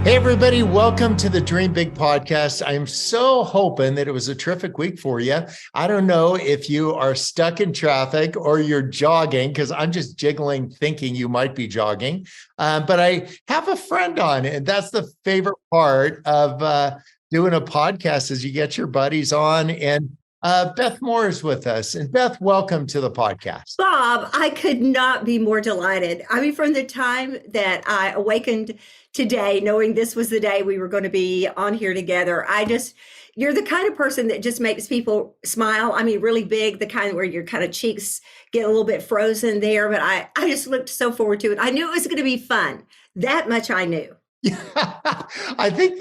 Hey, everybody, welcome to the Dream Big podcast. I'm so hoping that it was a terrific week for you. I don't know if you are stuck in traffic or you're jogging, because I'm just jiggling thinking you might be jogging. But I have a friend on, and that's the favorite part of doing a podcast is you get your buddies on. And Beth Moore is with us. And Beth, welcome to the podcast. Bob, I could not be more delighted. I mean, from the time that I awakened today, knowing this was the day we were going to be on here together, you're the kind of person that just makes people smile. I mean, really big, the kind where your kind of cheeks get a little bit frozen there. But I just looked so forward to it. I knew it was going to be fun. That much I knew. Yeah, I think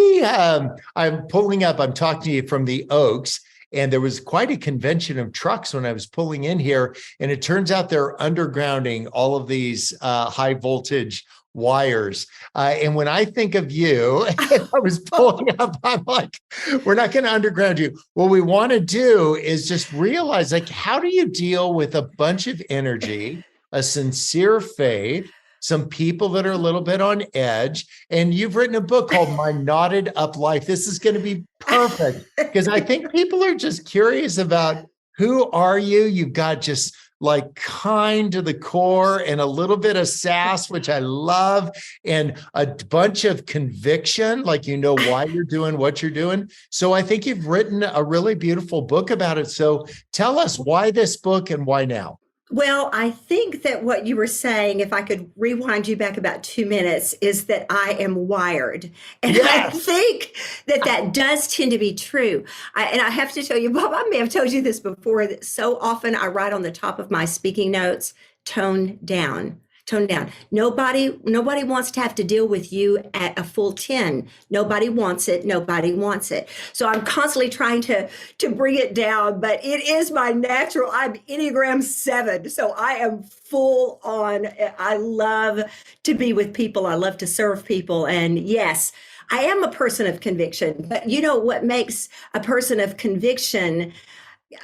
I'm talking to you from the Oaks. And there was quite a convention of trucks when I was pulling in here. And it turns out they're undergrounding all of these high voltage wires. And when I think of you, and I was pulling up, I'm like, we're not going to underground you. What we want to do is just realize, like, how do you deal with a bunch of energy, a sincere faith, some people that are a little bit on edge, and you've written a book called My Knotted Up Life. This is going to be perfect because I think people are just curious about who are you? You've got just like kind to the core and a little bit of sass, which I love, and a bunch of conviction, like you know why you're doing what you're doing. So I think you've written a really beautiful book about it. So tell us why this book and why now? Well, I think that what you were saying, if I could rewind you back about 2 minutes, is that I am wired. And Yes. I think that does tend to be true. And I have to tell you, Bob, I may have told you this before, that so often I write on the top of my speaking notes, tone down. Tone down. Nobody wants to have to deal with you at a full 10. Nobody wants it. Nobody wants it. So I'm constantly trying to bring it down, but it is my natural. I'm Enneagram 7. So I am full on. I love to be with people. I love to serve people. And yes, I am a person of conviction, but you know what makes a person of conviction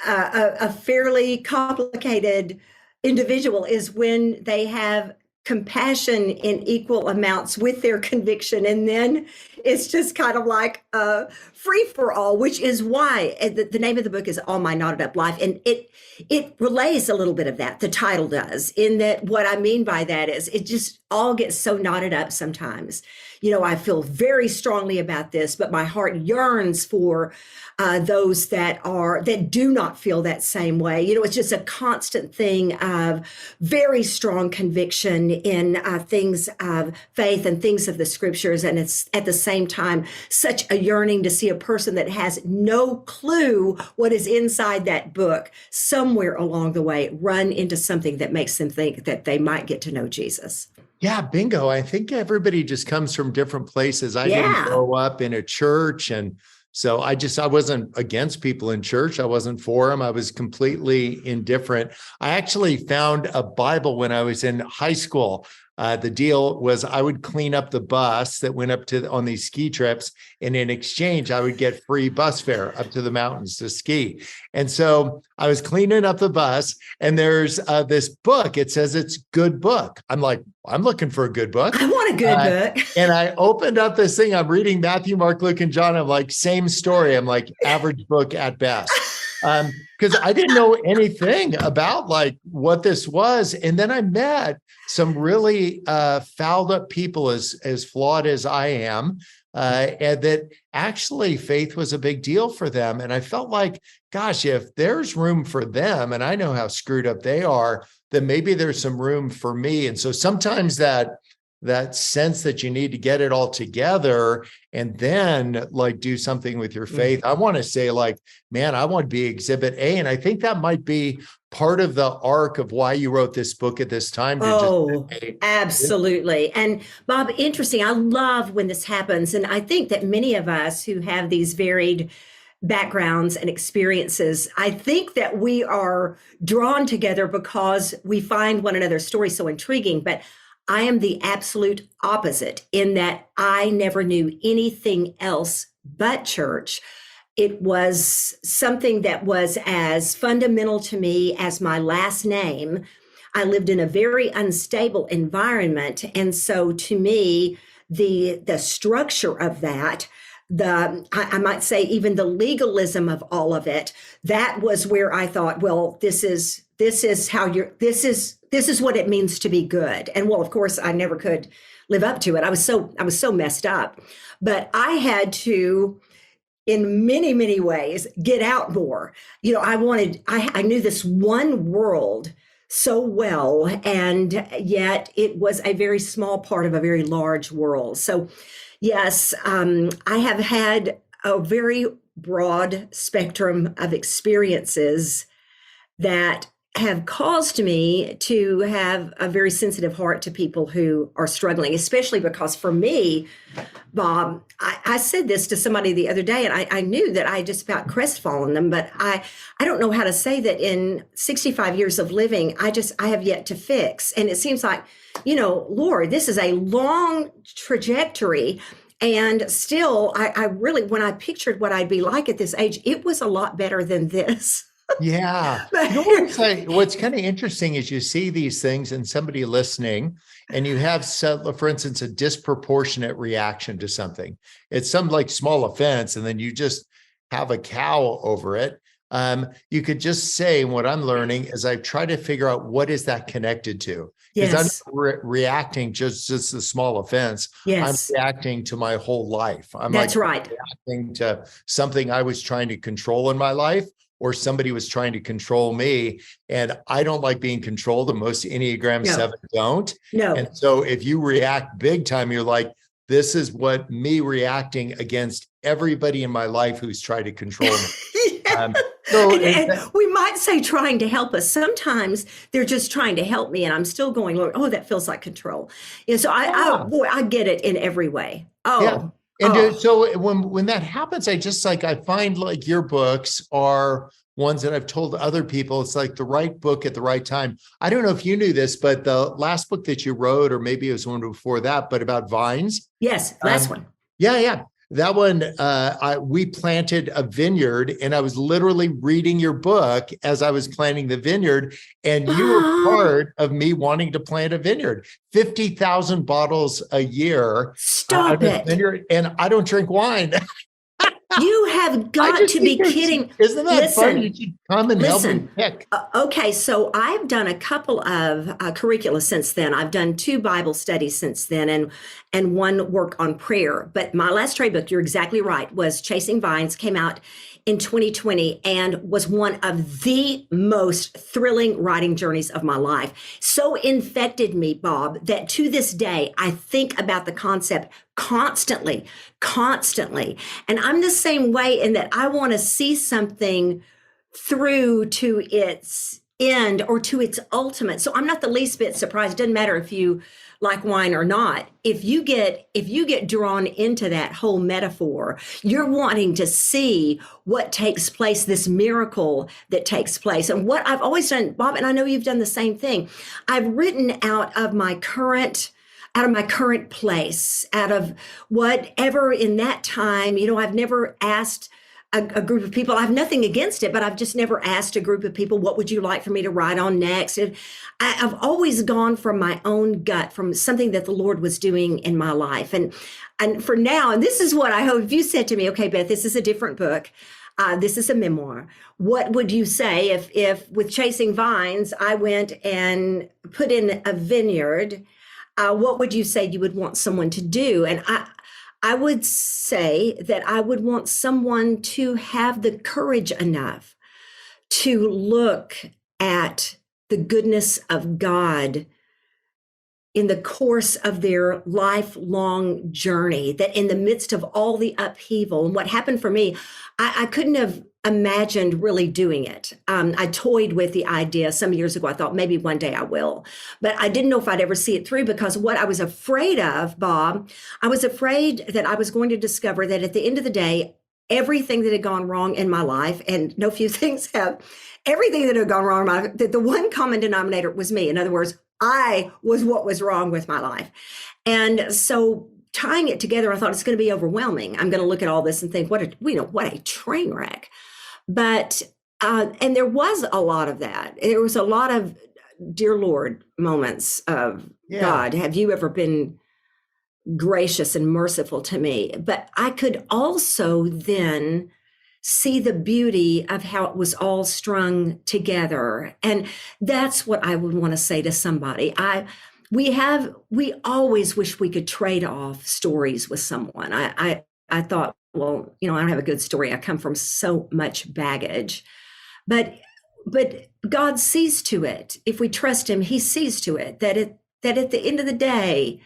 a fairly complicated individual is when they have compassion in equal amounts with their conviction. And then it's just kind of like free for all, which is why the name of the book is All My Knotted Up Life. And it relays a little bit of that. The title does, in that what I mean by that is it just all gets so knotted up sometimes. You know, I feel very strongly about this, but my heart yearns for those that do not feel that same way. You know, it's just a constant thing of very strong conviction in things of faith and things of the scriptures. And it's at the same time such a yearning to see a person that has no clue what is inside that book somewhere along the way run into something that makes them think that they might get to know Jesus. Yeah, bingo. I think everybody just comes from different places. I didn't grow up in a church. And so I wasn't against people in church. I wasn't for them. I was completely indifferent. I actually found a Bible when I was in high school. The deal was I would clean up the bus that went up on these ski trips. And in exchange, I would get free bus fare up to the mountains to ski. And so I was cleaning up the bus and there's this book. It says it's good book. I'm like, I'm looking for a good book. I want a good book. And I opened up this thing. I'm reading Matthew, Mark, Luke, and John. I'm like, same story. I'm like, average book at best. Because I didn't know anything about like what this was. And then I met some really fouled up people as flawed as I am, and that actually faith was a big deal for them. And I felt like, gosh, if there's room for them, and I know how screwed up they are, then maybe there's some room for me. And so sometimes that sense that you need to get it all together and then like do something with your faith. I want to say like, man, I want to be exhibit A. And I think that might be part of the arc of why you wrote this book at this time. Absolutely. And Bob, interesting. I love when this happens. And I think that many of us who have these varied backgrounds and experiences, I think that we are drawn together because we find one another's stories so intriguing. But I am the absolute opposite in that I never knew anything else but church. It was something that was as fundamental to me as my last name. I lived in a very unstable environment. And so to me, the structure of that, I might say even the legalism of all of it, that was where I thought, well, this is what it means to be good. And well, of course, I never could live up to it. I was so messed up, but I had to, in many, many ways, get out more. I knew this one world so well, and yet it was a very small part of a very large world. So yes, I have had a very broad spectrum of experiences that have caused me to have a very sensitive heart to people who are struggling, especially because for me, Bob, I said this to somebody the other day, and I knew that I just about crestfallen them, but I don't know how to say that in 65 years of living, I have yet to fix. And it seems like, Lord, this is a long trajectory. And still, I really, when I pictured what I'd be like at this age, it was a lot better than this. Yeah. What's kind of interesting is you see these things and somebody listening, and you have, for instance, a disproportionate reaction to something. It's some like small offense, and then you just have a cow over it. You could just say, what I'm learning is I try to figure out what is that connected to. Because Yes. I'm reacting just a small offense. Yes. I'm reacting to my whole life. That's right. Reacting to something I was trying to control in my life, or somebody was trying to control me. And I don't like being controlled, and most Enneagram 7 don't. No. And so if you react big time, you're like, this is what me reacting against everybody in my life who's tried to control me. And we might say trying to help us. Sometimes they're just trying to help me, and I'm still going, Lord, oh, that feels like control. So I get it in every way. Oh. Yeah. And so when that happens, I find like your books are ones that I've told other people, it's like the right book at the right time. I don't know if you knew this, but the last book that you wrote, or maybe it was one before that, but about vines. Yes, last one. Yeah. That one, we planted a vineyard, and I was literally reading your book as I was planting the vineyard, and you were part of me wanting to plant a vineyard. 50,000 bottles a year. Stop it. Vineyard, and I don't drink wine. You have got to be kidding. Isn't that fun? You should come and help me pick. Okay, so I've done a couple of curricula since then. I've done 2 Bible studies since then, and one work on prayer. But my last trade book, you're exactly right, was Chasing Vines, came out in 2020 and was one of the most thrilling writing journeys of my life. So infected me, Bob, that to this day, I think about the concept constantly. And I'm the same way in that I want to see something through to its end or to its ultimate. So I'm not the least bit surprised. It doesn't matter if you like wine or not. If you get drawn into that whole metaphor, you're wanting to see what takes place, this miracle that takes place. And what I've always done, Bob, and I know you've done the same thing, I've written out of my current place, out of whatever in that time. I've never asked a group of people. I have nothing against it, but I've just never asked a group of people, what would you like for me to write on next? And I've always gone from my own gut, from something that the Lord was doing in my life. And for now, and this is what I hope, if you said to me, okay, Beth, this is a different book. This is a memoir. What would you say if with Chasing Vines, I went and put in a vineyard? What would you say you would want someone to do? And I would say that I would want someone to have the courage enough to look at the goodness of God in the course of their lifelong journey, that in the midst of all the upheaval and what happened for me, I couldn't have imagined really doing it. I toyed with the idea some years ago. I thought maybe one day I will, but I didn't know if I'd ever see it through, because what I was afraid of, Bob, I was afraid that I was going to discover that at the end of the day, everything that had gone wrong in my life, and no few things have, everything that had gone wrong in my life, that the one common denominator was me. In other words, I was what was wrong with my life. And so tying it together, I thought it's going to be overwhelming. I'm going to look at all this and think, what a train wreck. But, and there was a lot of that. There was a lot of, dear Lord, moments of, God, have you ever been gracious and merciful to me. But I could also then see the beauty of how it was all strung together. And that's what I would want to say to somebody. We always wish we could trade off stories with someone. I thought, well, I don't have a good story. I come from so much baggage, but God sees to it. If we trust him, he sees to it that at the end of the day,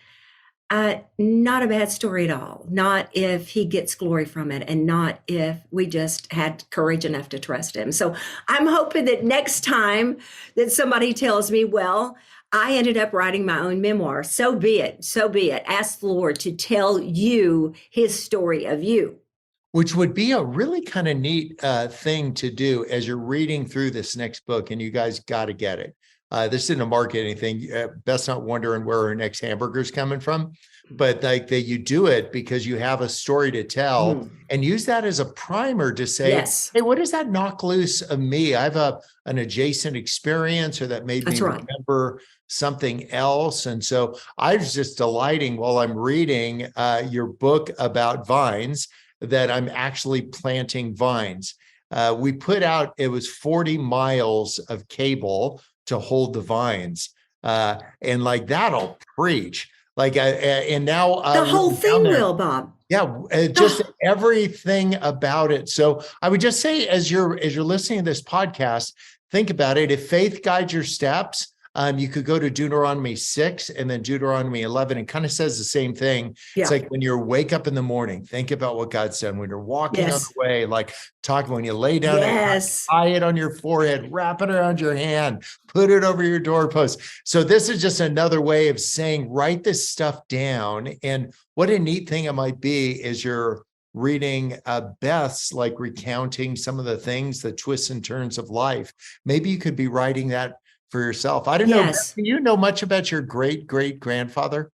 not a bad story at all. Not if he gets glory from it, and not if we just had courage enough to trust him. So I'm hoping that next time that somebody tells me, well, I ended up writing my own memoir, so be it. So be it. Ask the Lord to tell you his story of you. Which would be a really kind of neat thing to do as you're reading through this next book, and you guys got to get it. This isn't a marketing thing. Beth's not wondering where her next hamburger's coming from, but like that you do it because you have a story to tell and use that as a primer to say, yes, hey, what does that knock loose of me? I have an adjacent experience, or that made me remember something else. And so I was just delighting while I'm reading your book about vines, that I'm actually planting vines. We put out, it was 40 miles of cable to hold the vines. And like, that'll preach. Like, and now the whole thing will, Bob. Yeah, just everything about it. So I would just say, as you're listening to this podcast, think about it. If faith guides your steps, you could go to Deuteronomy 6 and then Deuteronomy 11. It kind of says the same thing. Yeah. It's like when you wake up in the morning, think about what God's done. When you're walking on the way, like talking, when you lay down, tie it on your forehead, wrap it around your hand, put it over your doorpost. So this is just another way of saying, write this stuff down. And what a neat thing it might be is you're reading Beth's, like recounting some of the things, the twists and turns of life. Maybe you could be writing that for yourself. I don't know. Do you know much about your great-great-grandfather?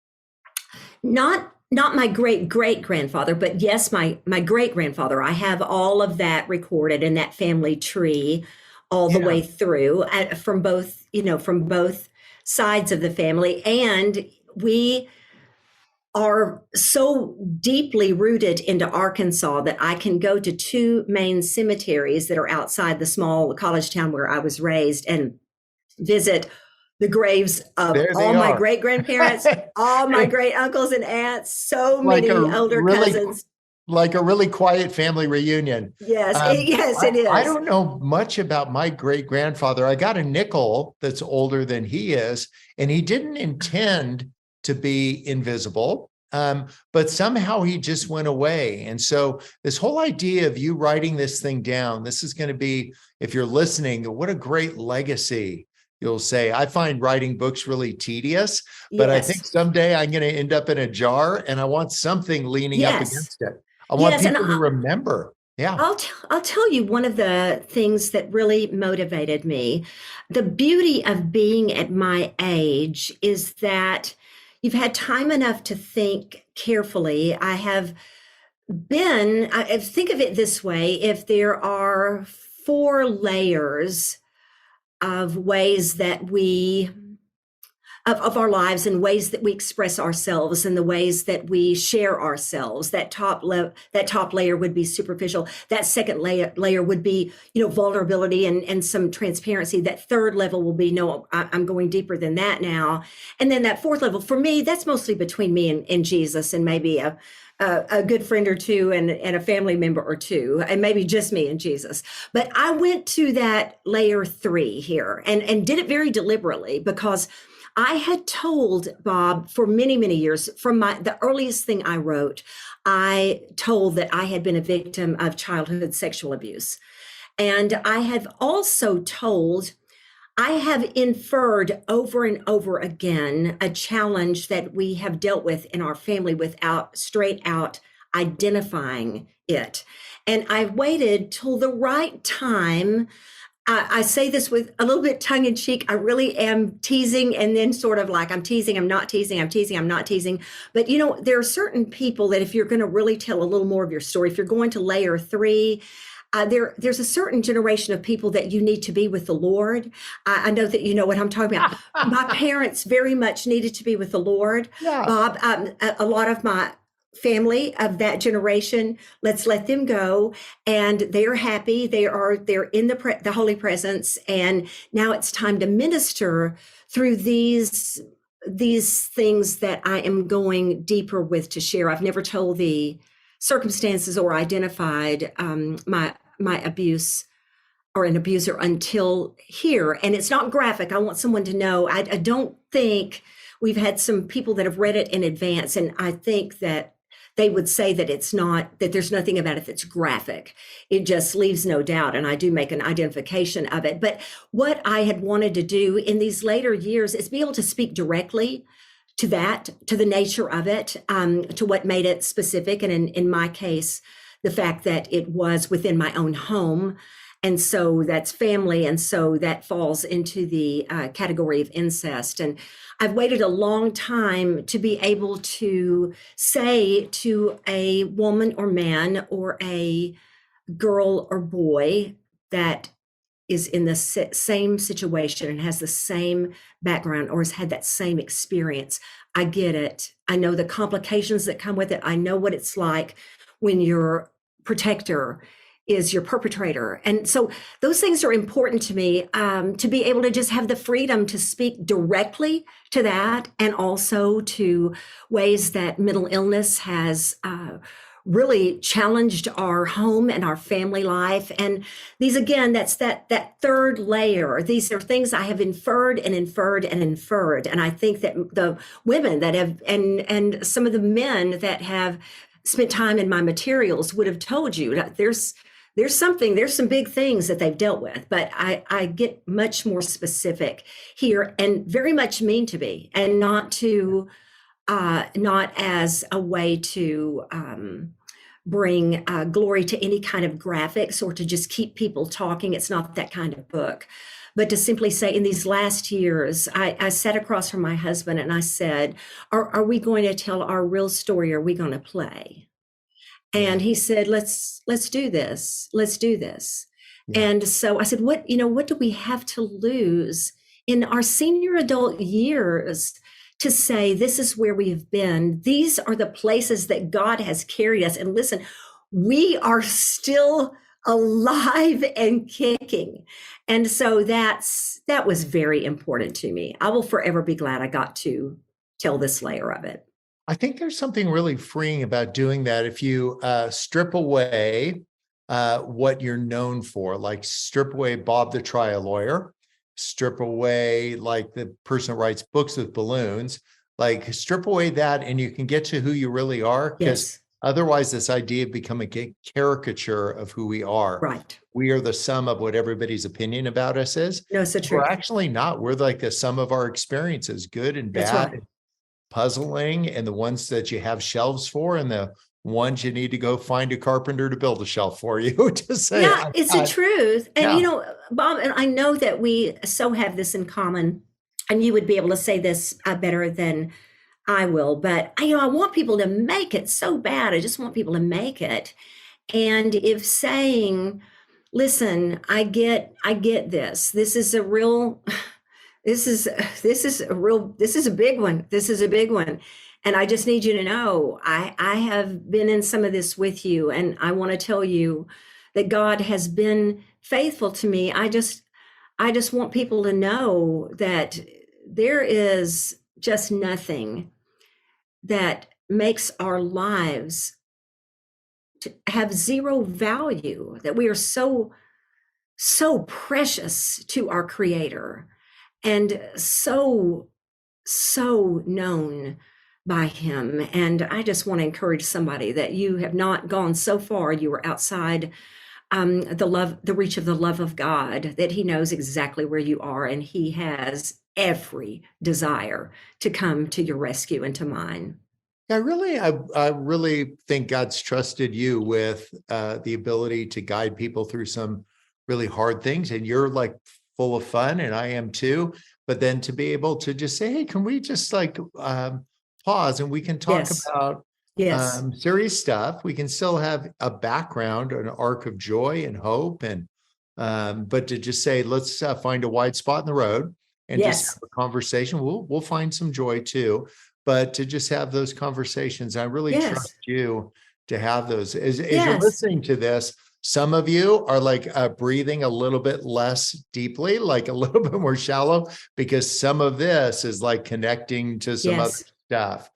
Not my great-great-grandfather, but yes, my great-grandfather. I have all of that recorded in that family tree all the way through, from both sides of the family. And we are so deeply rooted into Arkansas that I can go to two main cemeteries that are outside the small college town where I was raised and visit the graves of all my great-grandparents, all my great-uncles and aunts, so many older cousins. Like a really quiet family reunion. Yes, it is. I don't know much about my great-grandfather. I got a nickel that's older than he is, and he didn't intend to be invisible, but somehow he just went away. And so this whole idea of you writing this thing down, this is going to be, if you're listening, what a great legacy. You'll say, I find writing books really tedious, but I think someday I'm going to end up in a jar and I want something leaning up against it. I want people to remember. Yeah. I'll tell you one of the things that really motivated me. The beauty of being at my age is that you've had time enough to think carefully. I think of it this way: if there are 4 layers of ways that of our lives, and ways that we express ourselves, and the ways that we share ourselves, that top layer would be superficial. That second layer would be, vulnerability and some transparency. That third level will be, no, I'm going deeper than that now. And then that fourth level, for me, that's mostly between me and Jesus, and maybe a good friend or two and a family member or two, and maybe just me and Jesus. But I went to that layer 3 here and did it very deliberately, because I had told Bob for many, many years, from the earliest thing I wrote, I told that I had been a victim of childhood sexual abuse. And I have also I have inferred over and over again a challenge that we have dealt with in our family without straight out identifying it. And I waited till the right time. I say this with a little bit tongue in cheek. I really am teasing, and then sort of like, I'm teasing, I'm not teasing, I'm teasing, I'm not teasing. But there are certain people that if you're going to really tell a little more of your story, if you're going to layer 3, there's a certain generation of people that you need to be with the Lord. I know that you know what I'm talking about. My parents very much needed to be with the Lord. Yeah. Bob, a lot of my family of that generation, let's let them go, and they're happy. They're in the holy presence, and now it's time to minister through these things that I am going deeper with to share. I've never told the circumstances or identified my abuse or an abuser until here, and it's not graphic. I want someone to know. I don't think we've had some people that have read it in advance, and I think that they would say that it's not, that there's nothing about it that's graphic. It just leaves no doubt. And I do make an identification of it. But what I had wanted to do in these later years is be able to speak directly to that, to the nature of it, to what made it specific. And in my case, the fact that it was within my own home. And so that's family. And so that falls into the category of incest. And I've waited a long time to be able to say to a woman or man or a girl or boy that is in the same situation and has the same background or has had that same experience. I get it. I know the complications that come with it. I know what it's like when your protector is your perpetrator. And so those things are important to me, to be able to just have the freedom to speak directly to that, and also to ways that mental illness has really challenged our home and our family life. And these, again, that's that third layer. These are things I have inferred and inferred and inferred. And I think that the women that have, and some of the men that have spent time in my materials would have told you that there's some big things that they've dealt with, but I get much more specific here, and very much mean to be, and not as a way to bring glory to any kind of graphics or to just keep people talking. It's not that kind of book, but to simply say, in these last years, I sat across from my husband and I said, are we going to tell our real story? Or are we going to play? And he said, let's do this. Let's do this. Yeah. And so I said, what do we have to lose in our senior adult years to say, this is where we've been. These are the places that God has carried us. And listen, we are still alive and kicking. And so that was very important to me. I will forever be glad I got to tell this layer of it. I think there's something really freeing about doing that. If you strip away what you're known for, like strip away Bob the trial lawyer, strip away like the person who writes books with balloons, like strip away that, and you can get to who you really are. Because otherwise this idea of becoming a caricature of who we are. Right. We are the sum of what everybody's opinion about us is. No, it's the truth. We're actually not. We're like the sum of our experiences, good and bad. That's right. Puzzling, and the ones that you have shelves for, and the ones you need to go find a carpenter to build a shelf for you to say. Yeah, it's the truth. And Bob, and I know that we so have this in common, and you would be able to say this better than I will, but I want people to make it so bad. I just want people to make it. And if saying, listen, I get this. This is a real This is a big one. This is a big one. And I just need you to know, I have been in some of this with you, and I want to tell you that God has been faithful to me. I just want people to know that there is just nothing that makes our lives to have zero value, that we are so precious to our Creator. And so known by him. And I just want to encourage somebody that you have not gone so far, you are outside the reach of the love of God, that he knows exactly where you are, and he has every desire to come to your rescue and to mine. I really think God's trusted you with the ability to guide people through some really hard things, and you're like full of fun, and I am too. But then to be able to just say, hey, can we just like pause and we can talk about Yes. serious stuff. We can still have a background, an arc of joy and hope, and but to just say, let's find a wide spot in the road and just have Yes. a conversation. We'll find some joy too, but to just have those conversations. I really trust Yes. you to have those. As you're Yes. listening to this, some of you are like breathing a little bit less deeply, like a little bit more shallow, because some of this is like connecting to some other Yes. stuff,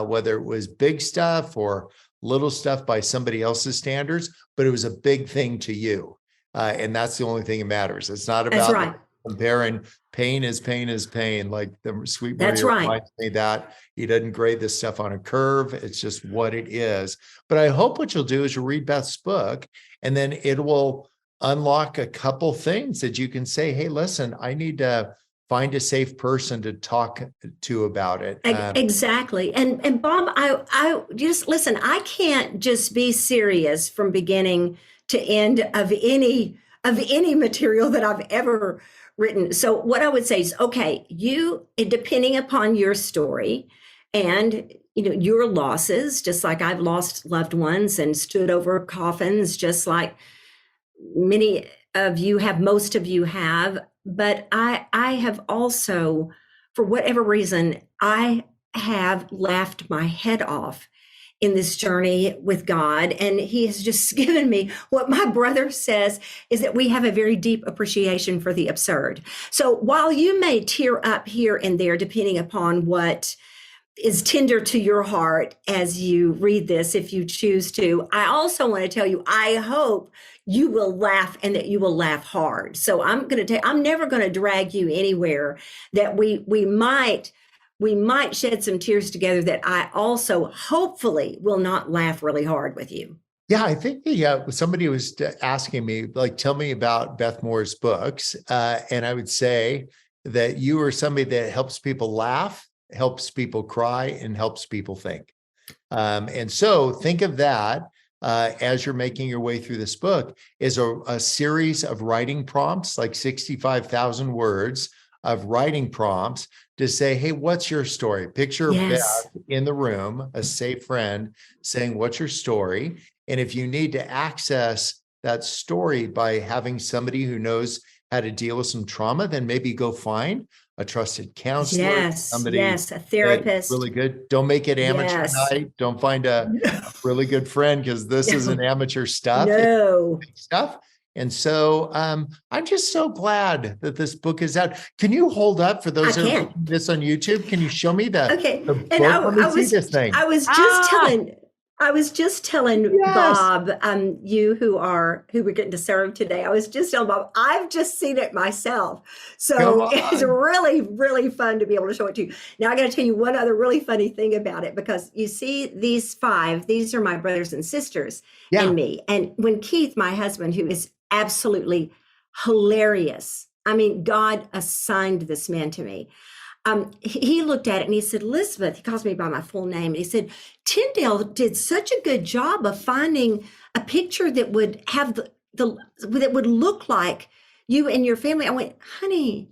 whether it was big stuff or little stuff by somebody else's standards, but it was a big thing to you. And that's the only thing that matters. It's not That's about right. comparing pain is pain is pain. Like the sweet That's Maria right. reminds me that he doesn't grade this stuff on a curve. It's just what it is. But I hope what you'll do is you'll read Beth's book, and then it will unlock a couple things that you can say, hey, listen, I need to find a safe person to talk to about it. Exactly. And Bob, I just listen, I can't just be serious from beginning to end of any material that I've ever written. So what I would say is, okay, depending upon your story and your losses, just like I've lost loved ones and stood over coffins, just like many of you have, most of you have, but I have also, for whatever reason, I have laughed my head off in this journey with God. And he has just given me what my brother says is that we have a very deep appreciation for the absurd. So while you may tear up here and there, depending upon what is tender to your heart as you read this, if you choose to, I also want to tell you, I hope you will laugh and that you will laugh hard. So I'm never going to drag you anywhere that we might shed some tears together that I also hopefully will not laugh really hard with you. Yeah, I think somebody was asking me, like, tell me about Beth Moore's books. And I would say that you are somebody that helps people laugh, helps people cry, and helps people think. And so think of that as you're making your way through this book is a series of writing prompts, like 65,000 words of writing prompts to say, hey, what's your story? Picture Yes. Beth in the room, a safe friend saying, what's your story? And if you need to access that story by having somebody who knows how to deal with some trauma, then maybe go find a trusted counselor, Yes. somebody Yes. A that's therapist. really good. Don't make it amateur Yes. night. Don't find a really good friend, because this isn't No. amateur stuff. It's No. big stuff. And so I'm just so glad that this book is out. Can you hold up for I those that are can. watching this on YouTube? Can you show me the Okay. And book? Let me see this thing. I was just telling Yes. Bob, you who we're getting to serve today. I was just telling Bob, I've just seen it myself. Come So it's on. really, really fun to be able to show it to you. Now I got to tell you one other really funny thing about it, because you see these are my brothers and sisters Yeah. and me. And when Keith, my husband, who is absolutely hilarious, I mean, God assigned this man to me. He looked at it and he said, Elizabeth, he calls me by my full name. And he said, Tyndale did such a good job of finding a picture that would have that would look like you and your family. I went, honey,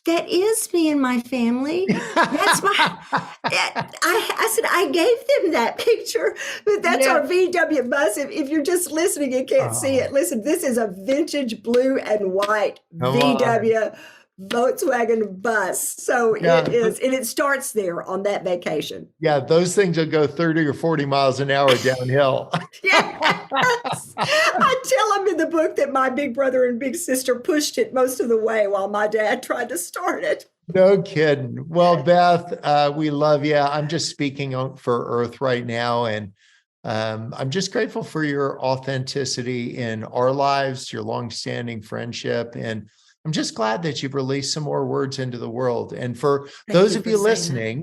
that is me and my family. That's I said, I gave them that picture, but that's Yeah. our VW bus. If you're just listening and can't see it, listen, this is a vintage blue and white Come on. VW Volkswagen bus. So Yeah. it is, and it starts there on that vacation. Yeah, those things will go 30 or 40 miles an hour downhill. Yes. I tell them in the book that my big brother and big sister pushed it most of the way while my dad tried to start it. No kidding. Well, Beth, we love you. I'm just speaking for Earth right now. And I'm just grateful for your authenticity in our lives, your longstanding friendship. And I'm just glad that you've released some more words into the world. And for those of you listening,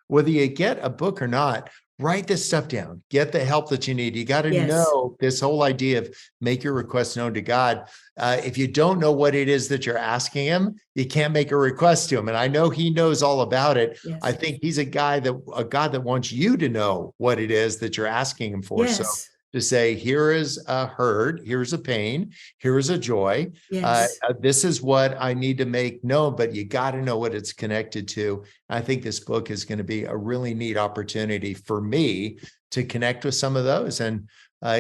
whether you get a book or not, write this stuff down. Get the help that you need. You got to know this whole idea of make your request known to God. If you don't know what it is that you're asking him, you can't make a request to him. And I know he knows all about it. Yes. I think he's a God that wants you to know what it is that you're asking him for. Yes. So to say, here is a hurt, here's a pain, here is a joy. Yes. This is what I need to make known, but you got to know what it's connected to. I think this book is going to be a really neat opportunity for me to connect with some of those and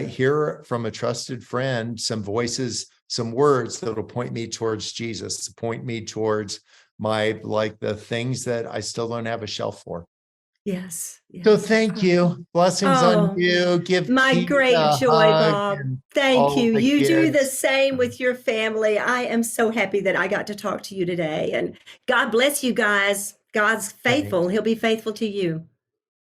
hear from a trusted friend some voices, some words that will point me towards Jesus, point me towards the things that I still don't have a shelf for. Yes. So Yes. thank you. Blessings on Oh, you. Give my Keith great a joy, hug Bob. and Thank all you. the You do the kids. same with your family. I am so happy that I got to talk to you today. And God bless you guys. God's faithful. Thanks. He'll be faithful to you.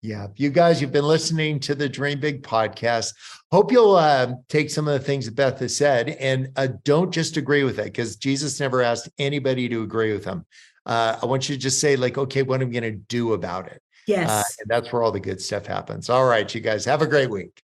Yeah, you guys, you've been listening to the Dream Big podcast. Hope you'll take some of the things that Beth has said and don't just agree with it, because Jesus never asked anybody to agree with him. I want you to just say, like, okay, what am I going to do about it? Yes. And that's where all the good stuff happens. All right, you guys, have a great week.